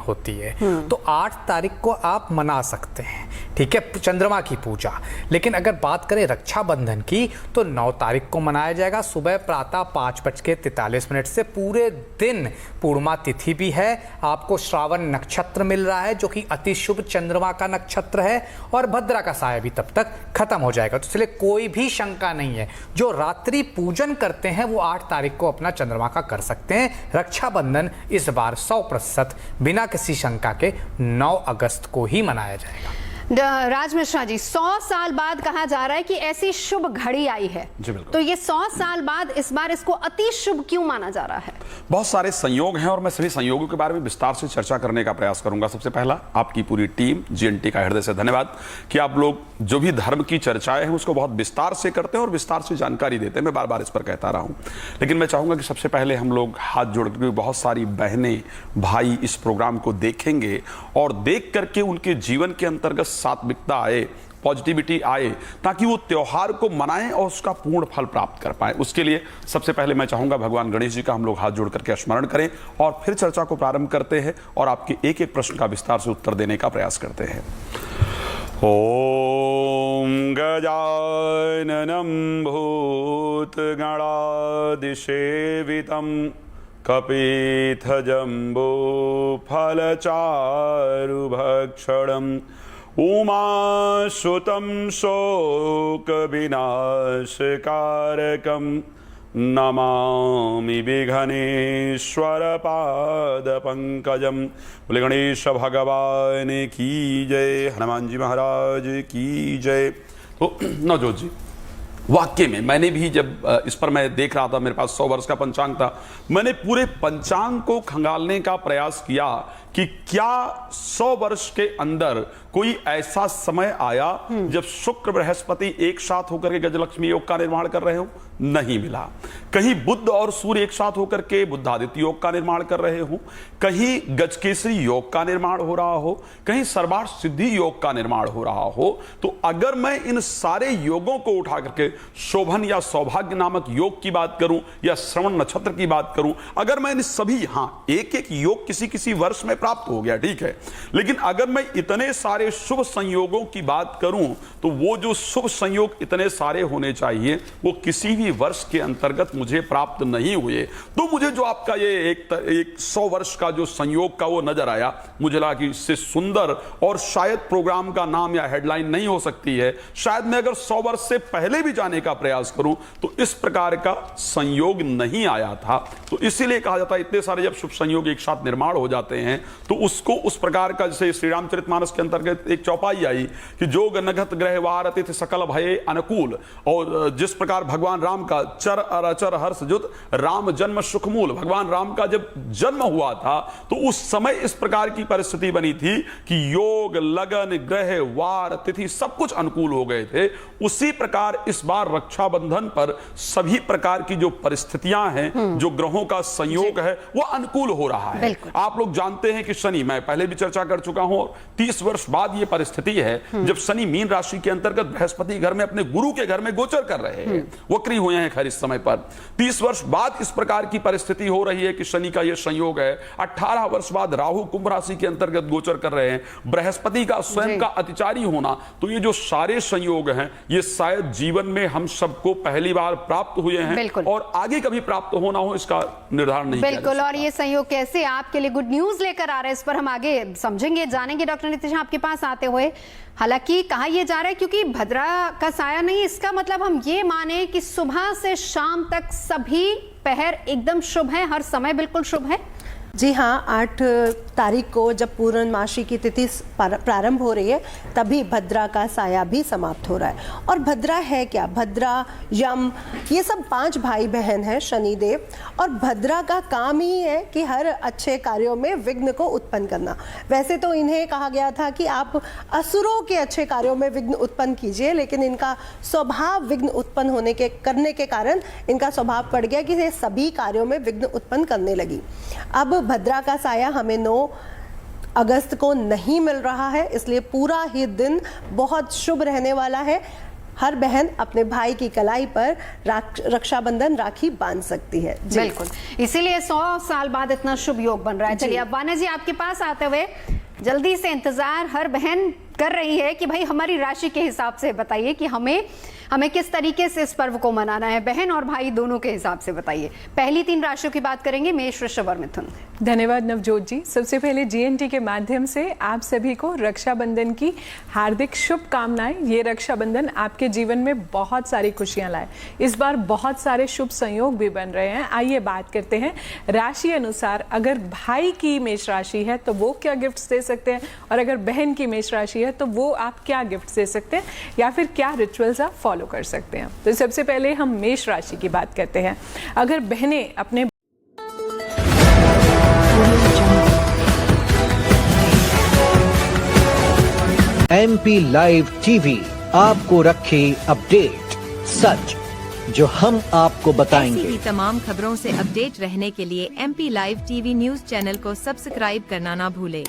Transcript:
होती है। तो 8 तारीख को आप मना सकते हैं, ठीक है, चंद्रमा की पूजा। लेकिन अगर बात करें रक्षाबंधन की तो 9 तारीख को मनाया जाएगा सुबह प्रातः 5:43 से। पूरे दिन पूर्णिमा तिथि भी है, आपको श्रावण नक्षत्र मिल रहा है जो कि अति शुभ चंद्रमा का नक्षत्र है, और भद्रा का साया भी तब तक खत्म हो जाएगा। तो इसलिए कोई भी शंका नहीं है, जो रात्रि पूजन करते हैं वो 8 तारीख को अपना चंद्रमा का कर सकते हैं। रक्षाबंधन इस बार 100% बिना किसी शंका के 9 अगस्त को ही मनाया जाएगा। राज मिश्रा जी, 100 साल बाद कहा जा रहा है कि ऐसी शुभ घड़ी आई है, तो ये 100 साल बाद इस बार इसको अति शुभ क्यों माना जा रहा है? बहुत सारे संयोग हैं और मैं सभी संयोगों के बारे में विस्तार से चर्चा करने का प्रयास करूंगा। सबसे पहला, आपकी पूरी टीम GNT का हृदय से धन्यवाद कि आप लोग जो भी धर्म की चर्चाएं हैं उसको बहुत विस्तार से करते हैं और विस्तार से जानकारी देते हैं। मैं बार बार इस पर कहता रहा हूं, लेकिन मैं चाहूंगा कि सबसे पहले हम लोग हाथ जोड़कर, बहुत सारी बहनें भाई इस प्रोग्राम को देखेंगे और देख करके उनके जीवन के अंतर्गत सात्विकता आए, पॉजिटिविटी आए, ताकि वो त्योहार को मनाएं और उसका पूर्ण फल प्राप्त कर पाए। उसके लिए सबसे पहले मैं चाहूंगा भगवान गणेश जी का हम लोग हाथ जोड़ करके स्मरण करें और फिर चर्चा को प्रारंभ करते हैं और आपके एक एक प्रश्न का विस्तार से उत्तर देने का प्रयास करते हैं। ओम गजाननं भूतगणादिसेवितं कपित्थजम्बो फलचारुभक्षणम् उमासुतं शोकविनाशकारकं नमामि विघ्नेश्वर पादपंकजं। बोले गणेश भगवान की जय, हनुमान जी महाराज की जय। तो नवजोत जी, वाक्य में मैंने भी जब इस पर मैं देख रहा था, मेरे पास 100 वर्ष का पंचांग था, मैंने पूरे पंचांग को खंगालने का प्रयास किया कि क्या 100 वर्ष के अंदर कोई ऐसा समय आया जब शुक्र बृहस्पति एक साथ होकर के गजलक्ष्मी योग का निर्माण कर रहे हो? नहीं मिला। कहीं बुध और सूर्य एक साथ होकर के बुद्धादित्य योग का निर्माण कर रहे हो, कहीं गजकेसरी योग का निर्माण हो रहा हो, कहीं सर्वार्थ सिद्धि योग का निर्माण हो रहा हो। तो अगर मैं इन सारे योगों को उठा करके शोभन या सौभाग्य नामक योग की बात करूं या श्रवण नक्षत्र की बात करूं, अगर मैं इन सभी, हाँ एक एक योग किसी किसी वर्ष में प्राप्त हो गया, ठीक है, लेकिन अगर मैं इतने सारे शुभ संयोगों की बात करूं तो वो जो शुभ संयोग इतने सारे होने चाहिए वो किसी भी वर्ष के अंतर्गत मुझे प्राप्त नहीं हुए। तो मुझे जो आपका ये एक 100 वर्ष का जो संयोग का वो नजर आया, मुझे लगा कि इससे सुंदर और शायद प्रोग्राम का नाम या हेडलाइन नहीं हो सकती है। शायद मैं अगर 100 वर्ष से पहले भी जाने का प्रयास करूं तो इस प्रकार का संयोग नहीं आया था। तो इसीलिए कहा जाता है इतने सारे जब शुभ संयोग एक साथ निर्माण हो जाते हैं तो उसको उस प्रकार का, जैसे श्री रामचरितमानस के अंतर्गत एक चौपाई आई कि जोग नगत ग्रह वार अतिथि सकल भये अनुकूल, और जिस प्रकार भगवान राम का चर अचर हर्ष जुत राम जन्म सुखमूल, भगवान राम का जब जन्म हुआ था तो उस समय इस प्रकार की परिस्थिति बनी थी कि योग लगन ग्रह वार तिथि सब कुछ अनुकूल हो गए थे। उसी प्रकार इस बार रक्षाबंधन पर सभी प्रकार की जो परिस्थितियां हैं, जो ग्रहों का संयोग है वो अनुकूल हो रहा है। आप लोग जानते हैं कि शनि, मैं पहले भी चर्चा कर चुका हूं, 30 वर्ष बाद ये परिस्थिति है जब शनि मीन राशि के अंतर्गत बृहस्पति घर में अपने गुरु के घर में गोचर कर रहे हैं, वक्री हुए हैं खैर इस समय पर। 30 वर्ष बाद इस प्रकार की परिस्थिति हो रही है कि शनि का यह संयोग है। 18 वर्ष बाद राहु कुंभ राशि के अंतर्गत गोचर कर रहे हैं, बृहस्पति का स्वयं का अतिचारी होना। तो ये जो सारे संयोग हैं ये शायद जीवन में हम सबको पहली बार प्राप्त हुए हैं और आगे कभी प्राप्त होना हो इसका निर्धारण नहीं। बिल्कुल, और ये संयोग कैसे आपके लिए गुड न्यूज लेकर आ रहे हैं इस पर हम आगे समझेंगे, जानेंगे। डॉक्टर नीतीश आपके पास आते हुए, हालांकि कहा यह जा रहा है क्योंकि भद्रा का साया नहीं, इसका मतलब हम ये माने कि सुबह से शाम तक सभी पहर एकदम शुभ है, हर समय बिल्कुल शुभ है। जी हाँ, 8 तारीख को जब पूर्णमासी की तिथि प्रारंभ हो रही है तभी भद्रा का साया भी समाप्त हो रहा है। और भद्रा है क्या? भद्रा, यम, ये सब 5 भाई बहन हैं शनिदेव, और भद्रा का काम ही है कि हर अच्छे कार्यों में विघ्न को उत्पन्न करना। वैसे तो इन्हें कहा गया था कि आप असुरों के अच्छे कार्यों में विघ्न उत्पन्न कीजिए, लेकिन इनका स्वभाव विघ्न उत्पन्न करने के कारण इनका स्वभाव पड़ गया कि ये सभी कार्यों में विघ्न उत्पन्न करने लगी। अब भद्रा का साया हमें 9 अगस्त को नहीं मिल रहा है, इसलिए पूरा ही दिन बहुत शुभ रहने वाला है। हर बहन अपने भाई की कलाई पर रक्षाबंधन राखी बांध सकती है। जी। बिल्कुल, इसीलिए 100 साल बाद इतना शुभ योग बन रहा है। चलिए अब वाना जी आपके पास आते हुए, जल्दी से इंतजार हर बहन कर रही है कि भाई हमारी राशि के हिसाब से बताइए कि हमें किस तरीके से इस पर्व को मनाना है। बहन और भाई दोनों के हिसाब से बताइए। पहली 3 राशियों की बात करेंगे, मेष, वृषभ और मिथुन। धन्यवाद नवजोत जी। सबसे पहले जीएनटी के माध्यम से आप सभी को रक्षाबंधन की हार्दिक शुभकामनाएं। ये रक्षाबंधन आपके जीवन में बहुत सारी खुशियां लाए। इस बार बहुत सारे शुभ संयोग भी बन रहे हैं। आइए बात करते हैं राशि अनुसार। अगर भाई की मेष राशि है तो वो क्या गिफ्ट्स दे सकते हैं, और अगर बहन की मेष राशि है तो वो आप क्या गिफ्ट दे सकते हैं या फिर क्या रिचुअल्स आप फॉलो कर सकते हैं। तो सबसे पहले हम मेष राशि की बात करते हैं। अगर बहनें अपने MP लाइव टीवी आपको रखे अपडेट, सच जो हम आपको बताएंगे। ऐसी ही तमाम खबरों से अपडेट रहने के लिए MP live TV news channel को सब्सक्राइब करना ना भूले।